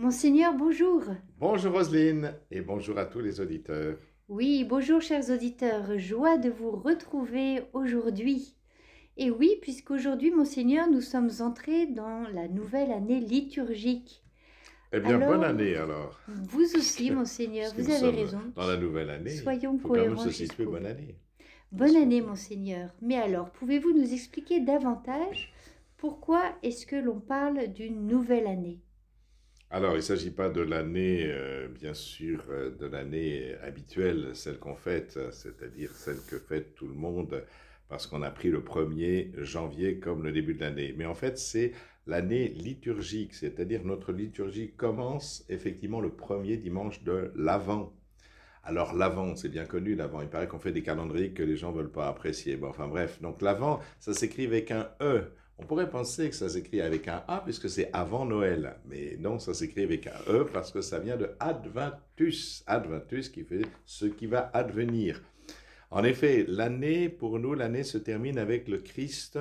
Monseigneur, bonjour. Bonjour Roselyne et bonjour à tous les auditeurs. Oui, bonjour chers auditeurs, joie de vous retrouver aujourd'hui. Et oui, puisqu'aujourd'hui, Monseigneur, nous sommes entrés dans la nouvelle année liturgique. Eh bien, bonne Alors, année alors, vous aussi, puisque, Monseigneur, puisque vous nous avez sommes raison. dans la nouvelle année, Soyons il faut quand même cohérents se situer jusqu'au bonne bout. année, Bonne n'est-ce pas? année, Monseigneur. Mais alors, pouvez-vous nous expliquer davantage pourquoi est-ce que l'on parle d'une nouvelle année? Alors, il ne s'agit pas de l'année, bien sûr, de l'année habituelle, celle qu'on fête, c'est-à-dire celle que fête tout le monde, parce qu'on a pris le 1er janvier comme le début de l'année. Mais en fait, c'est l'année liturgique, c'est-à-dire notre liturgie commence effectivement le premier dimanche de l'Avent. Alors l'Avent, c'est bien connu, l'Avent. Il paraît qu'on fait des calendriers que les gens ne veulent pas apprécier. Bon, enfin bref, donc l'Avent, ça s'écrit avec un E. On pourrait penser que ça s'écrit avec un A puisque c'est avant Noël. Mais non, ça s'écrit avec un E parce que ça vient de Adventus. Adventus qui fait ce qui va advenir. En effet, l'année, pour nous, l'année se termine avec le Christ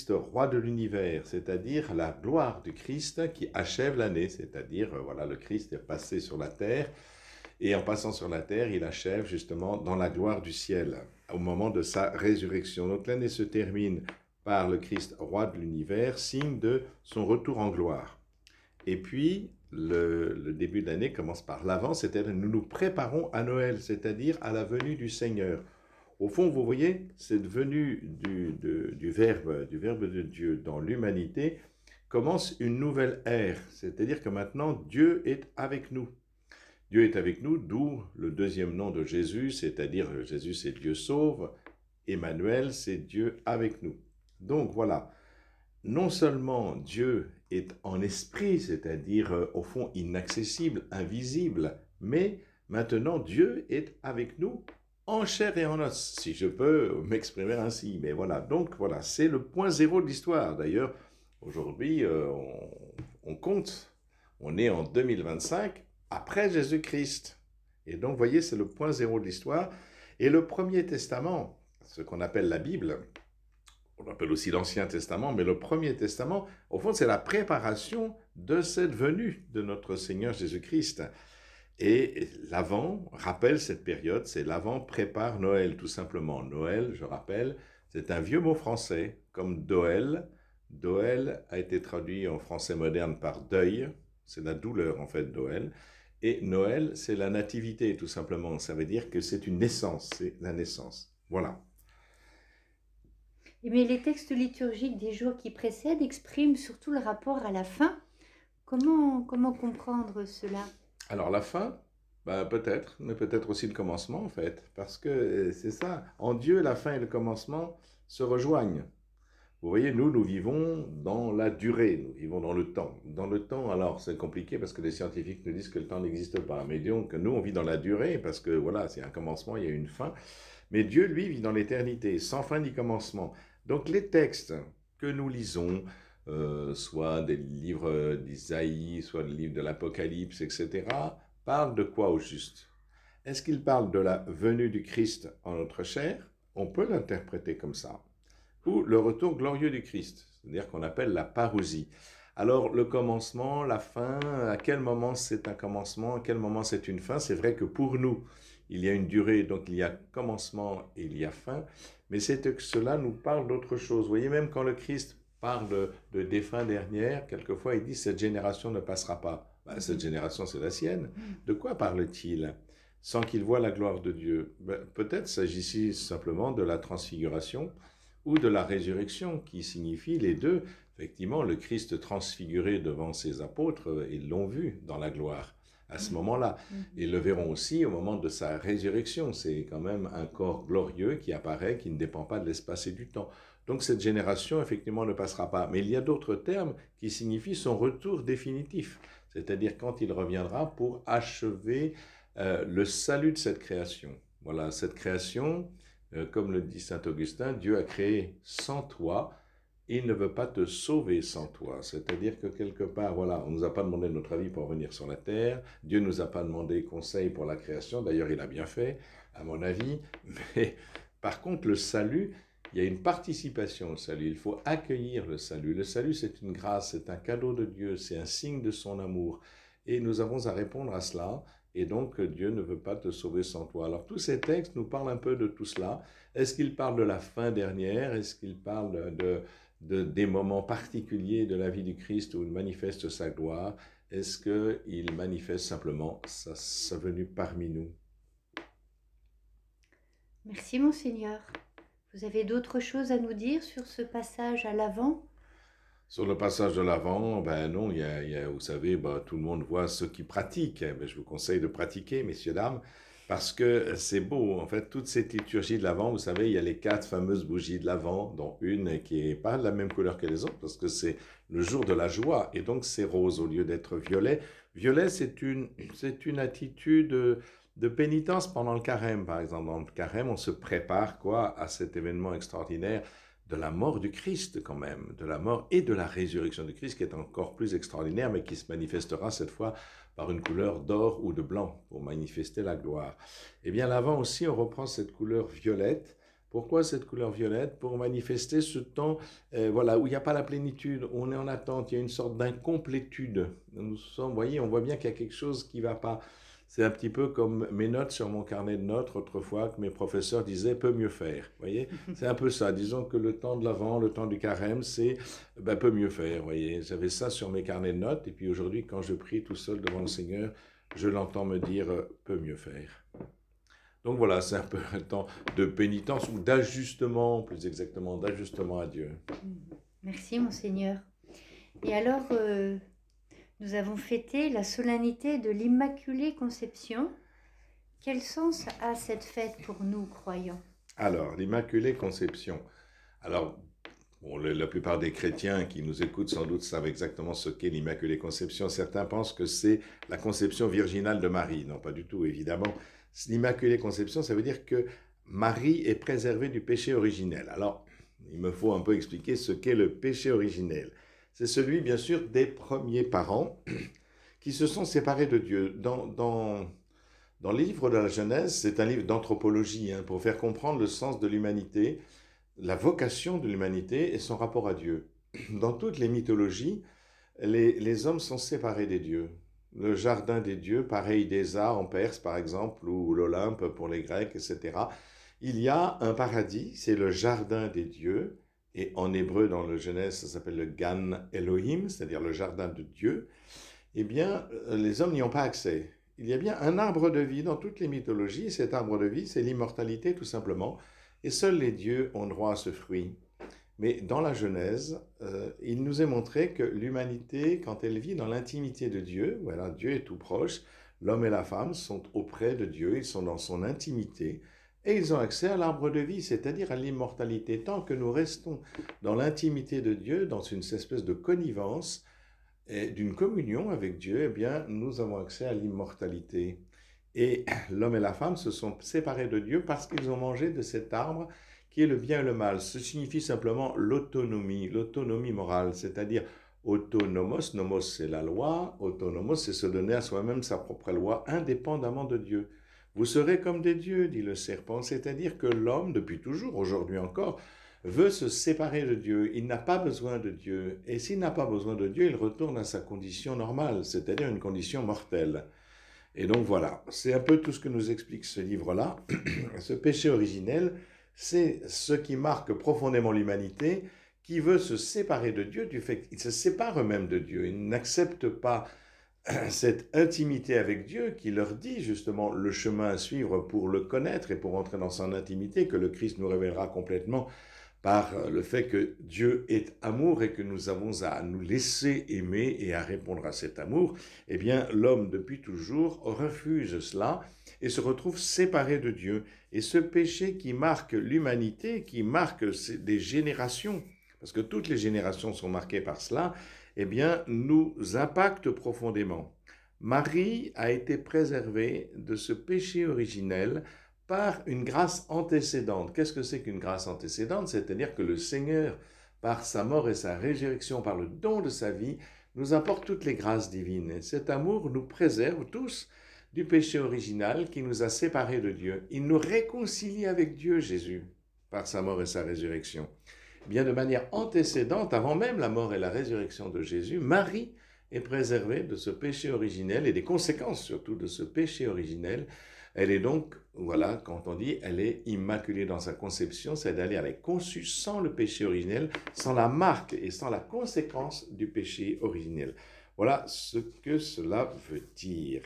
roi de l'univers, c'est-à-dire la gloire du Christ qui achève l'année, c'est-à-dire, voilà, le Christ est passé sur la terre, et en passant sur la terre, il achève justement dans la gloire du ciel, au moment de sa résurrection. Donc l'année se termine par le Christ roi de l'univers, signe de son retour en gloire. Et puis, le début de l'année commence par l'avant, c'est-à-dire nous nous préparons à Noël, c'est-à-dire à la venue du Seigneur. Au fond, vous voyez, cette venue du Verbe de Dieu dans l'humanité commence une nouvelle ère, c'est-à-dire que maintenant Dieu est avec nous. Dieu est avec nous, d'où le deuxième nom de Jésus, c'est-à-dire Jésus c'est Dieu sauve, Emmanuel c'est Dieu avec nous. Donc voilà, non seulement Dieu est en esprit, c'est-à-dire au fond inaccessible, invisible, mais maintenant Dieu est avec nous en chair et en os, si je peux m'exprimer ainsi. Mais voilà, donc voilà, c'est le point zéro de l'histoire. D'ailleurs, aujourd'hui, on compte, on est en 2025 après Jésus-Christ. Et donc, vous voyez, c'est le point zéro de l'histoire. Et le Premier Testament, ce qu'on appelle la Bible, on appelle aussi l'Ancien Testament, mais le Premier Testament, au fond, c'est la préparation de cette venue de notre Seigneur Jésus-Christ. Et l'Avent rappelle cette période, c'est l'Avent prépare Noël, tout simplement. Noël, je rappelle, c'est un vieux mot français, comme Doël. Doël a été traduit en français moderne par deuil, c'est la douleur en fait, Doël. Et Noël, c'est la nativité, tout simplement. Ça veut dire que c'est une naissance, c'est la naissance. Voilà. Mais les textes liturgiques des jours qui précèdent expriment surtout le rapport à la fin. Comment comprendre cela? Alors la fin, bah, peut-être, mais peut-être aussi le commencement en fait, parce que c'est ça, en Dieu, la fin et le commencement se rejoignent. Vous voyez, nous vivons dans la durée, nous vivons dans le temps. Dans le temps, alors c'est compliqué parce que les scientifiques nous disent que le temps n'existe pas, mais donc nous on vit dans la durée parce que voilà, c'est un commencement, il y a une fin, mais Dieu lui vit dans l'éternité, sans fin ni commencement. Donc les textes que nous lisons, soit des livres d'Isaïe, soit des livres de l'Apocalypse, etc., parlent de quoi au juste? Est-ce qu'ils parlent de la venue du Christ en notre chair? On peut l'interpréter comme ça. Ou le retour glorieux du Christ, c'est-à-dire qu'on appelle la parousie. Alors le commencement, la fin, à quel moment c'est un commencement, à quel moment c'est une fin? C'est vrai que pour nous, il y a une durée, donc il y a commencement et il y a fin, mais c'est que cela nous parle d'autre chose. Vous voyez, même quand le Christ parle des fins dernières, quelquefois il dit cette génération ne passera pas. Ben, cette génération, c'est la sienne. De quoi parle-t-il? Sans qu'il voie la gloire de Dieu. Ben, peut-être s'agit-il simplement de la transfiguration ou de la résurrection, qui signifie les deux. Effectivement, le Christ transfiguré devant ses apôtres, ils l'ont vu dans la gloire à ce moment-là. Ils le verront aussi au moment de sa résurrection. C'est quand même un corps glorieux qui apparaît, qui ne dépend pas de l'espace et du temps. Donc cette génération, effectivement, ne passera pas. Mais il y a d'autres termes qui signifient son retour définitif, c'est-à-dire quand il reviendra pour achever le salut de cette création. Voilà, cette création, comme le dit saint Augustin, Dieu a créé sans toi, il ne veut pas te sauver sans toi. C'est-à-dire que quelque part, voilà, on ne nous a pas demandé notre avis pour venir sur la terre, Dieu ne nous a pas demandé conseil pour la création, d'ailleurs il a bien fait, à mon avis, mais par contre le salut, Il y a une participation au salut, il faut accueillir le salut. Le salut, c'est une grâce, c'est un cadeau de Dieu, c'est un signe de son amour. Et nous avons à répondre à cela, et donc Dieu ne veut pas te sauver sans toi. Alors tous ces textes nous parlent un peu de tout cela. Est-ce qu'ils parlent de la fin dernière? Est-ce qu'ils parlent des moments particuliers de la vie du Christ où il manifeste sa gloire? Est-ce qu'il manifeste simplement sa venue parmi nous? Merci, Monseigneur. Vous avez d'autres choses à nous dire sur ce passage à l'avant? Sur le passage de l'avant, ben non, vous savez, ben, tout le monde voit ceux qui pratiquent. Ben, je vous conseille de pratiquer, messieurs, dames, parce que c'est beau. En fait, toute cette liturgie de l'avant, vous savez, il y a les 4 fameuses bougies de l'avant, dont une qui n'est pas de la même couleur que les autres, parce que c'est le jour de la joie, et donc c'est rose au lieu d'être violet. Violet, c'est une attitude de pénitence pendant le carême, par exemple. Dans le carême, on se prépare quoi, à cet événement extraordinaire de la mort du Christ quand même, de la mort et de la résurrection du Christ qui est encore plus extraordinaire, mais qui se manifestera cette fois par une couleur d'or ou de blanc pour manifester la gloire. Et bien l'avant aussi, on reprend cette couleur violette. Pourquoi cette couleur violette? Pour manifester ce temps voilà, où il n'y a pas la plénitude, où on est en attente, il y a une sorte d'incomplétude. Nous sommes, voyez, on voit bien qu'il y a quelque chose qui ne va pas. C'est un petit peu comme mes notes sur mon carnet de notes autrefois que mes professeurs disaient « peut mieux faire ». Vous voyez, c'est un peu ça. Disons que le temps de l'Avent, le temps du carême, c'est « peut mieux faire ». Vous voyez, j'avais ça sur mes carnets de notes et puis aujourd'hui, quand je prie tout seul devant le Seigneur, je l'entends me dire « peut mieux faire ». Donc voilà, c'est un peu un temps de pénitence ou d'ajustement, plus exactement, d'ajustement à Dieu. Merci, Monseigneur. Et alors, nous avons fêté la solennité de l'Immaculée Conception. Quel sens a cette fête pour nous, croyants? Alors, l'Immaculée Conception. Alors, bon, la plupart des chrétiens qui nous écoutent sans doute savent exactement ce qu'est l'Immaculée Conception. Certains pensent que c'est la conception virginale de Marie. Non, pas du tout, évidemment. L'Immaculée Conception, ça veut dire que Marie est préservée du péché originel. Alors, il me faut un peu expliquer ce qu'est le péché originel. C'est celui, bien sûr, des premiers parents qui se sont séparés de Dieu. Dans le livre de la Genèse, c'est un livre d'anthropologie, pour faire comprendre le sens de l'humanité, la vocation de l'humanité et son rapport à Dieu. Dans toutes les mythologies, les hommes sont séparés des dieux. Le jardin des dieux, pareil d'Ésa en Perse par exemple, ou l'Olympe pour les Grecs, etc. Il y a un paradis, c'est le jardin des dieux, et en hébreu dans le Genèse, ça s'appelle le Gan Elohim, c'est-à-dire le jardin de Dieu. Eh bien, les hommes n'y ont pas accès. Il y a bien un arbre de vie dans toutes les mythologies, cet arbre de vie, c'est l'immortalité tout simplement, et seuls les dieux ont droit à ce fruit. Mais dans la Genèse, il nous est montré que l'humanité, quand elle vit dans l'intimité de Dieu, voilà, Dieu est tout proche, l'homme et la femme sont auprès de Dieu, ils sont dans son intimité, et ils ont accès à l'arbre de vie, c'est-à-dire à l'immortalité. Tant que nous restons dans l'intimité de Dieu, dans une espèce de connivence, et d'une communion avec Dieu, eh bien, nous avons accès à l'immortalité. Et l'homme et la femme se sont séparés de Dieu parce qu'ils ont mangé de cet arbre qui est le bien et le mal. Ce signifie simplement l'autonomie morale, c'est-à-dire autonomos, nomos c'est la loi, autonomos c'est se donner à soi-même sa propre loi, indépendamment de Dieu. Vous serez comme des dieux, dit le serpent, c'est-à-dire que l'homme, depuis toujours, aujourd'hui encore, veut se séparer de Dieu, il n'a pas besoin de Dieu, et s'il n'a pas besoin de Dieu, il retourne à sa condition normale, c'est-à-dire une condition mortelle. Et donc voilà, c'est un peu tout ce que nous explique ce livre-là. Ce péché originel, c'est ce qui marque profondément l'humanité, qui veut se séparer de Dieu, du fait qu'ils se séparent eux-mêmes de Dieu, ils n'acceptent pas cette intimité avec Dieu qui leur dit justement le chemin à suivre pour le connaître et pour entrer dans son intimité, que le Christ nous révélera complètement par le fait que Dieu est amour et que nous avons à nous laisser aimer et à répondre à cet amour, eh bien l'homme depuis toujours refuse cela et se retrouve séparé de Dieu. Et ce péché qui marque l'humanité, qui marque des générations, parce que toutes les générations sont marquées par cela, eh bien nous impacte profondément. Marie a été préservée de ce péché originel par une grâce antécédente. Qu'est-ce que c'est qu'une grâce antécédente? C'est-à-dire que le Seigneur, par sa mort et sa résurrection, par le don de sa vie, nous apporte toutes les grâces divines. Et cet amour nous préserve tous du péché original qui nous a séparés de Dieu. Il nous réconcilie avec Dieu, Jésus, par sa mort et sa résurrection. Bien de manière antécédente, avant même la mort et la résurrection de Jésus, Marie est préservée de ce péché originel et des conséquences surtout de ce péché originel. Elle est donc, voilà, quand on dit, elle est immaculée dans sa conception, c'est-à-dire elle est conçue sans le péché originel, sans la marque et sans la conséquence du péché originel. Voilà ce que cela veut dire.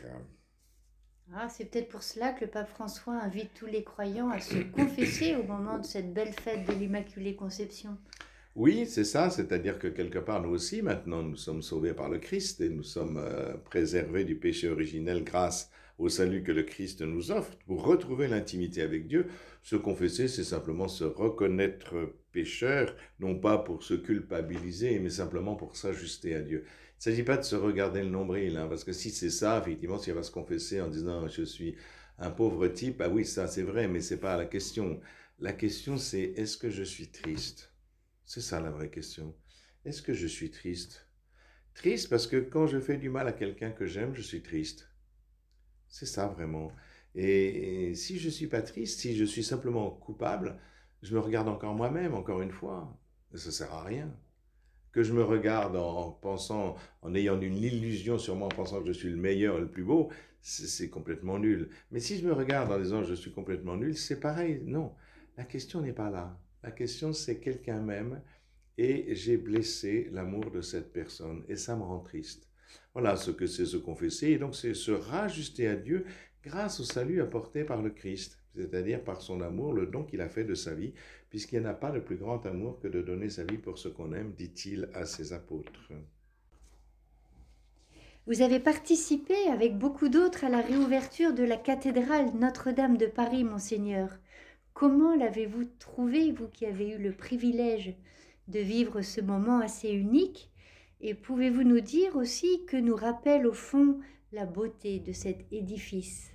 Ah, c'est peut-être pour cela que le pape François invite tous les croyants à se confesser au moment de cette belle fête de l'Immaculée Conception. Oui, c'est ça, c'est-à-dire que quelque part, nous aussi, maintenant, nous sommes sauvés par le Christ et nous sommes préservés du péché originel grâce au salut que le Christ nous offre. Pour retrouver l'intimité avec Dieu, se confesser, c'est simplement se reconnaître pécheur, non pas pour se culpabiliser, mais simplement pour s'ajuster à Dieu. Il ne s'agit pas de se regarder le nombril, hein, parce que si c'est ça, effectivement, si elle va se confesser en disant « je suis un pauvre type », ah oui, ça c'est vrai, mais ce n'est pas la question. La question c'est « est-ce que je suis triste ?» C'est ça la vraie question. Est-ce que je suis triste? Triste parce que quand je fais du mal à quelqu'un que j'aime, je suis triste. C'est ça vraiment. Et si je ne suis pas triste, si je suis simplement coupable, je me regarde encore moi-même, encore une fois. Ça ne sert à rien. Que je me regarde en pensant, en ayant une illusion sur moi, en pensant que je suis le meilleur et le plus beau, c'est complètement nul. Mais si je me regarde en disant je suis complètement nul, c'est pareil. Non, la question n'est pas là. La question, c'est quelqu'un m'aime et j'ai blessé l'amour de cette personne et ça me rend triste. Voilà ce que c'est se confesser et donc c'est se rajuster à Dieu grâce au salut apporté par le Christ, c'est-à-dire par son amour, le don qu'il a fait de sa vie, puisqu'il n'y a pas de plus grand amour que de donner sa vie pour ce qu'on aime, dit-il à ses apôtres. Vous avez participé avec beaucoup d'autres à la réouverture de la cathédrale Notre-Dame de Paris, Monseigneur. Comment l'avez-vous trouvé, vous qui avez eu le privilège de vivre ce moment assez unique? Et pouvez-vous nous dire aussi que nous rappelle au fond la beauté de cet édifice?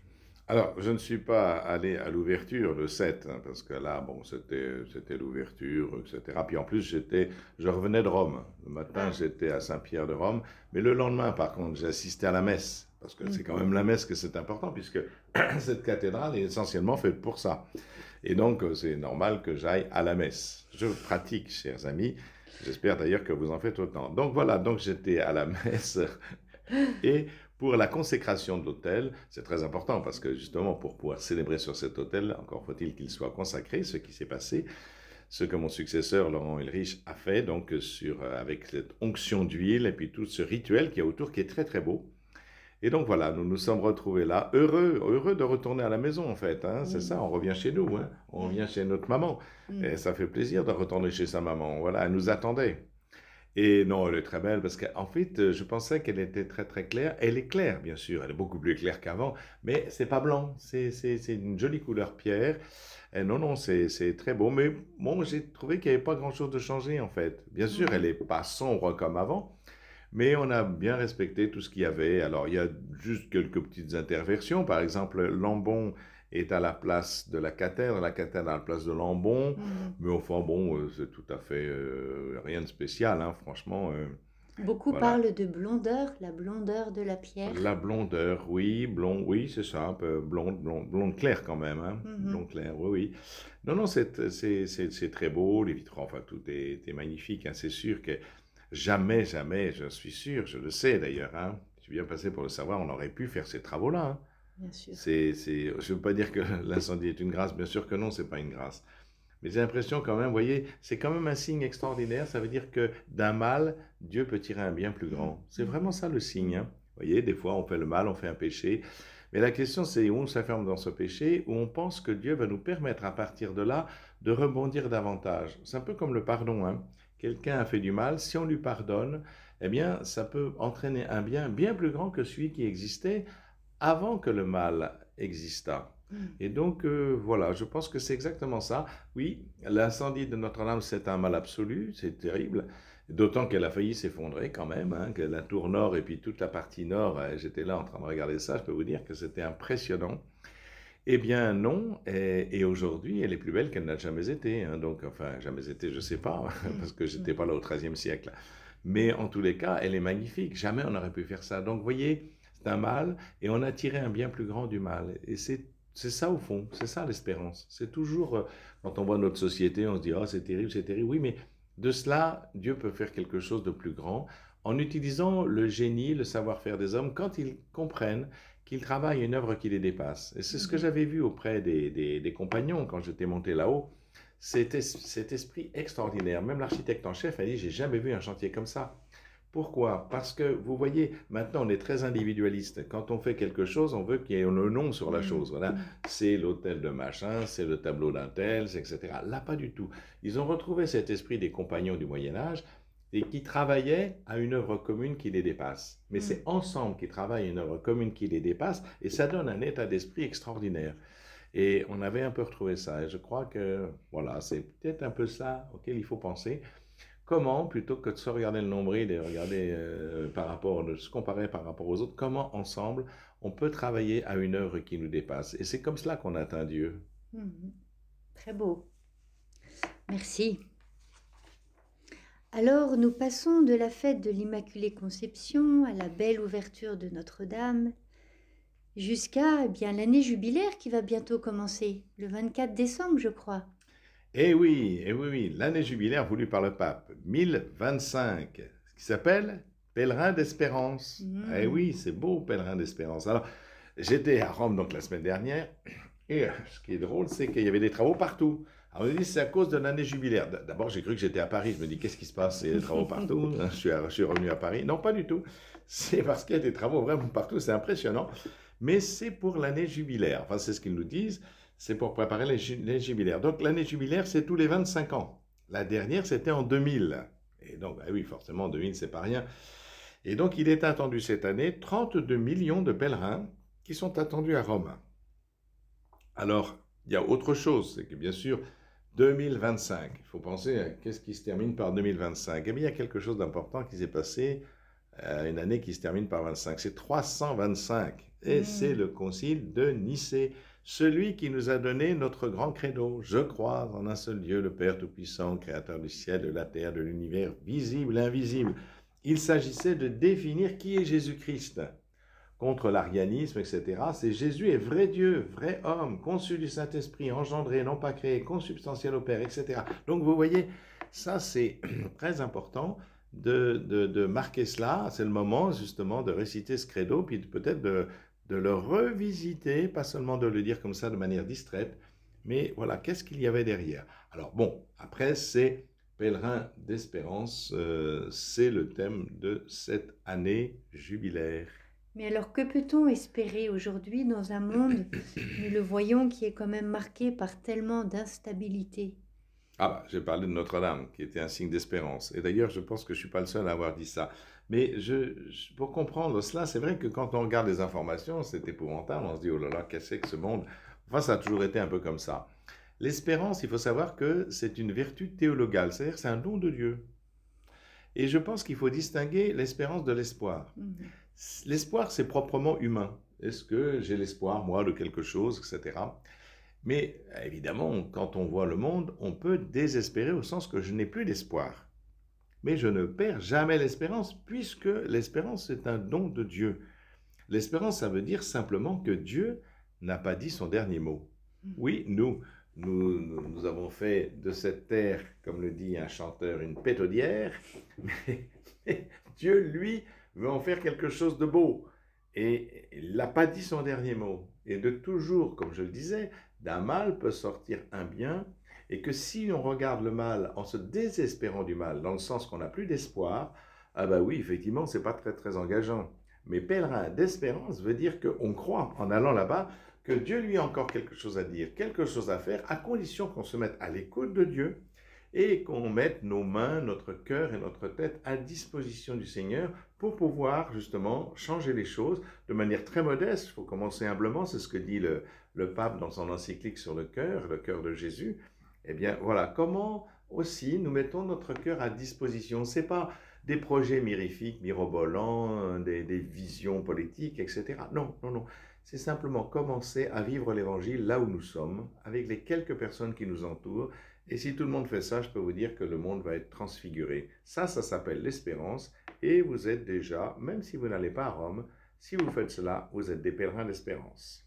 Alors, je ne suis pas allé à l'ouverture le 7, hein, parce que là, bon, c'était l'ouverture, etc. Puis en plus, je revenais de Rome. Le matin, j'étais à Saint-Pierre de Rome. Mais le lendemain, par contre, j'ai assisté à la messe. Parce que c'est quand même la messe que c'est important, puisque cette cathédrale est essentiellement faite pour ça. Et donc, c'est normal que j'aille à la messe. Je pratique, chers amis. J'espère d'ailleurs que vous en faites autant. Donc voilà, donc j'étais à la messe. Et pour la consécration de l'autel, c'est très important parce que justement pour pouvoir célébrer sur cet autel, encore faut-il qu'il soit consacré, ce qui s'est passé, ce que mon successeur Laurent Ulrich a fait, donc avec cette onction d'huile et puis tout ce rituel qui est autour qui est très très beau. Et donc voilà, nous nous sommes retrouvés là, heureux de retourner à la maison en fait, hein, c'est ça, on revient chez nous, hein, on revient chez notre maman, et ça fait plaisir de retourner chez sa maman, voilà, elle nous attendait. Et non, elle est très belle parce qu'en fait, je pensais qu'elle était très très claire. Elle est claire, bien sûr, elle est beaucoup plus claire qu'avant, mais c'est pas blanc, c'est une jolie couleur pierre. Et non, non, c'est très beau, mais bon, j'ai trouvé qu'il n'y avait pas grand-chose de changé en fait. Bien sûr, elle n'est pas sombre comme avant, mais on a bien respecté tout ce qu'il y avait. Alors, il y a juste quelques petites interversions, par exemple, l'ambon est à la place de la cathédrale à la place de l'ambon, mais enfin bon, c'est tout à fait rien de spécial, hein, franchement. Beaucoup Voilà. parlent de blondeur, la blondeur de la pierre. La blondeur, oui, oui, c'est ça, un peu blonde claire quand même, hein, blonde claire, oui, oui. Non, non, c'est très beau, les vitraux, enfin, tout est magnifique, hein, c'est sûr que jamais, je suis sûr, je le sais d'ailleurs, hein, je suis bien passé pour le savoir, on aurait pu faire ces travaux-là, hein. Bien sûr. Je ne veux pas dire que l'incendie est une grâce, bien sûr que non, ce n'est pas une grâce. Mais j'ai l'impression quand même, vous voyez, c'est quand même un signe extraordinaire, ça veut dire que d'un mal, Dieu peut tirer un bien plus grand. C'est vraiment ça le signe, hein. Vous voyez, des fois on fait le mal, on fait un péché, mais la question c'est où on s'affirme dans ce péché, où on pense que Dieu va nous permettre à partir de là de rebondir davantage. C'est un peu comme le pardon, hein. Quelqu'un a fait du mal, si on lui pardonne, eh bien ça peut entraîner un bien bien plus grand que celui qui existait avant que le mal existât. Et donc, voilà, je pense que c'est exactement ça. Oui, l'incendie de Notre-Dame, c'est un mal absolu, c'est terrible, d'autant qu'elle a failli s'effondrer quand même, hein, que la tour nord et puis toute la partie nord, j'étais là en train de regarder ça, je peux vous dire que c'était impressionnant. Eh bien non, et aujourd'hui, elle est plus belle qu'elle n'a jamais été, hein, donc, enfin, jamais été, je ne sais pas, parce que je n'étais pas là au XIIIe siècle. Mais en tous les cas, elle est magnifique, jamais on n'aurait pu faire ça. Donc, vous voyez, un mal et on a tiré un bien plus grand du mal. Et c'est C'est ça au fond, c'est ça l'espérance. C'est toujours, quand on voit notre société, on se dit, oh c'est terrible, c'est terrible. Oui, mais de cela, Dieu peut faire quelque chose de plus grand en utilisant le génie, le savoir-faire des hommes quand ils comprennent qu'ils travaillent une œuvre qui les dépasse. Et c'est ce que Mhm. j'avais vu auprès des compagnons quand j'étais monté là-haut. C'était cet esprit extraordinaire. Même l'architecte en chef a dit, j'ai jamais vu un chantier comme ça. Pourquoi? Parce que vous voyez, maintenant on est très individualiste. Quand on fait quelque chose, on veut qu'il y ait le nom sur la chose. Voilà, Mhm. c'est l'hôtel de machin, c'est le tableau d'un tel, etc. Là, pas du tout. Ils ont retrouvé cet esprit des compagnons du Moyen Âge et qui travaillaient à une œuvre commune qui les dépasse. Mais c'est Mhm. ensemble qu'ils travaillent à une œuvre commune qui les dépasse et ça donne un état d'esprit extraordinaire. Et on avait un peu retrouvé ça. Et je crois que voilà, c'est peut-être un peu ça auquel il faut penser. Comment, plutôt que de se regarder le nombril et regarder de se comparer par rapport aux autres, comment ensemble on peut travailler à une œuvre qui nous dépasse. Et c'est comme cela qu'on atteint Dieu. Mhm. Très beau. Merci. Alors nous passons de la fête de l'Immaculée Conception à la belle ouverture de Notre-Dame jusqu'à l'année jubilaire qui va bientôt commencer, le 24 décembre je crois. Et oui, oui, l'année jubilaire voulue par le pape, 1025, ce qui s'appelle Pèlerin d'Espérance. Eh Mhm. oui, c'est beau, Pèlerin d'Espérance. Alors, j'étais à Rome donc la semaine dernière, et ce qui est drôle, c'est qu'il y avait des travaux partout. Alors, on me dit, c'est à cause de l'année jubilaire. D'abord, j'ai cru que j'étais à Paris. Je me dis, qu'est-ce qui se passe? Il y a des travaux partout. Je suis revenu à Paris. Non, pas du tout. C'est parce qu'il y a des travaux vraiment partout. C'est impressionnant. Mais c'est pour l'année jubilaire. Enfin, c'est ce qu'ils nous disent. C'est pour préparer les jubilaires. Donc, l'année jubilaire, c'est tous les 25 ans. La dernière, c'était en 2000. Et donc, bah oui, forcément, 2000, c'est pas rien. Et donc, il est attendu cette année 32 millions de pèlerins qui sont attendus à Rome. Alors, il y a autre chose, c'est que bien sûr, 2025, il faut penser à qu'est-ce qui se termine par 2025. Eh bien, il y a quelque chose d'important qui s'est passé, une année qui se termine par 25, c'est 325, et c'est Mhm. le concile de Nicée, celui qui nous a donné notre grand credo. Je crois en un seul Dieu, le Père Tout-Puissant, Créateur du ciel, de la terre, de l'univers, visible et invisible. Il s'agissait de définir qui est Jésus-Christ contre l'arianisme, etc. C'est Jésus est vrai Dieu, vrai homme, conçu du Saint-Esprit, engendré, non pas créé, consubstantiel au Père, etc. Donc vous voyez, ça c'est très important de marquer cela. C'est le moment justement de réciter ce credo, puis peut-être de le revisiter, pas seulement de le dire comme ça de manière distraite, mais voilà, qu'est-ce qu'il y avait derrière? Alors bon, après c'est Pèlerin d'espérance, c'est le thème de cette année jubilaire. Mais alors que peut-on espérer aujourd'hui dans un monde, nous le voyons, qui est quand même marqué par tellement d'instabilité? Ah bah, j'ai parlé de Notre-Dame, qui était un signe d'espérance. Et d'ailleurs, je pense que je ne suis pas le seul à avoir dit ça. Mais pour comprendre cela, c'est vrai que quand on regarde les informations, c'est épouvantable. On se dit, oh là là, qu'est-ce que c'est que ce monde? Enfin, ça a toujours été un peu comme ça. L'espérance, il faut savoir que c'est une vertu théologale, c'est-à-dire que c'est un don de Dieu. Et je pense qu'il faut distinguer l'espérance de l'espoir. Mhm. L'espoir, c'est proprement humain. Est-ce que j'ai l'espoir, moi, de quelque chose, etc. Mais évidemment, quand on voit le monde, on peut désespérer au sens que je n'ai plus d'espoir. Mais je ne perds jamais l'espérance, puisque l'espérance est un don de Dieu. L'espérance, ça veut dire simplement que Dieu n'a pas dit son dernier mot. Oui, nous avons fait de cette terre, comme le dit un chanteur, une pétaudière, mais Dieu, lui, veut en faire quelque chose de beau. Et il n'a pas dit son dernier mot. Et de toujours, comme je le disais, d'un mal peut sortir un bien, et que si on regarde le mal en se désespérant du mal, dans le sens qu'on n'a plus d'espoir, ah bah oui, effectivement, c'est pas très très engageant. Mais pèlerin d'espérance veut dire qu'on croit, en allant là-bas, que Dieu lui a encore quelque chose à dire, quelque chose à faire, à condition qu'on se mette à l'écoute de Dieu et qu'on mette nos mains, notre cœur et notre tête à disposition du Seigneur pour pouvoir justement changer les choses de manière très modeste. Il faut commencer humblement, c'est ce que dit le pape dans son encyclique sur le cœur de Jésus. Eh bien voilà, comment aussi nous mettons notre cœur à disposition. C'est pas des projets mirifiques, mirobolants, des visions politiques, etc. Non, non, non. C'est simplement commencer à vivre l'évangile là où nous sommes, avec les quelques personnes qui nous entourent. Et si tout le monde fait ça, je peux vous dire que le monde va être transfiguré. Ça s'appelle l'espérance. Et vous êtes déjà, même si vous n'allez pas à Rome, si vous faites cela, vous êtes des pèlerins d'espérance.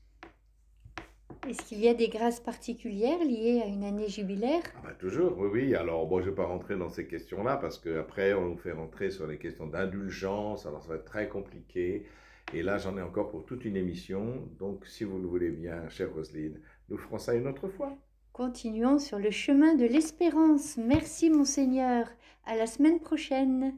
Est-ce qu'il y a des grâces particulières liées à une année jubilaire? Ah bah toujours, oui, oui. Alors, bon, je ne vais pas rentrer dans ces questions-là parce qu'après, on nous fait rentrer sur les questions d'indulgence. Alors, ça va être très compliqué. Et là, j'en ai encore pour toute une émission. Donc, si vous le voulez bien, chère Roselyne, nous ferons ça une autre fois. Continuons sur le chemin de l'espérance. Merci, Monseigneur. À la semaine prochaine.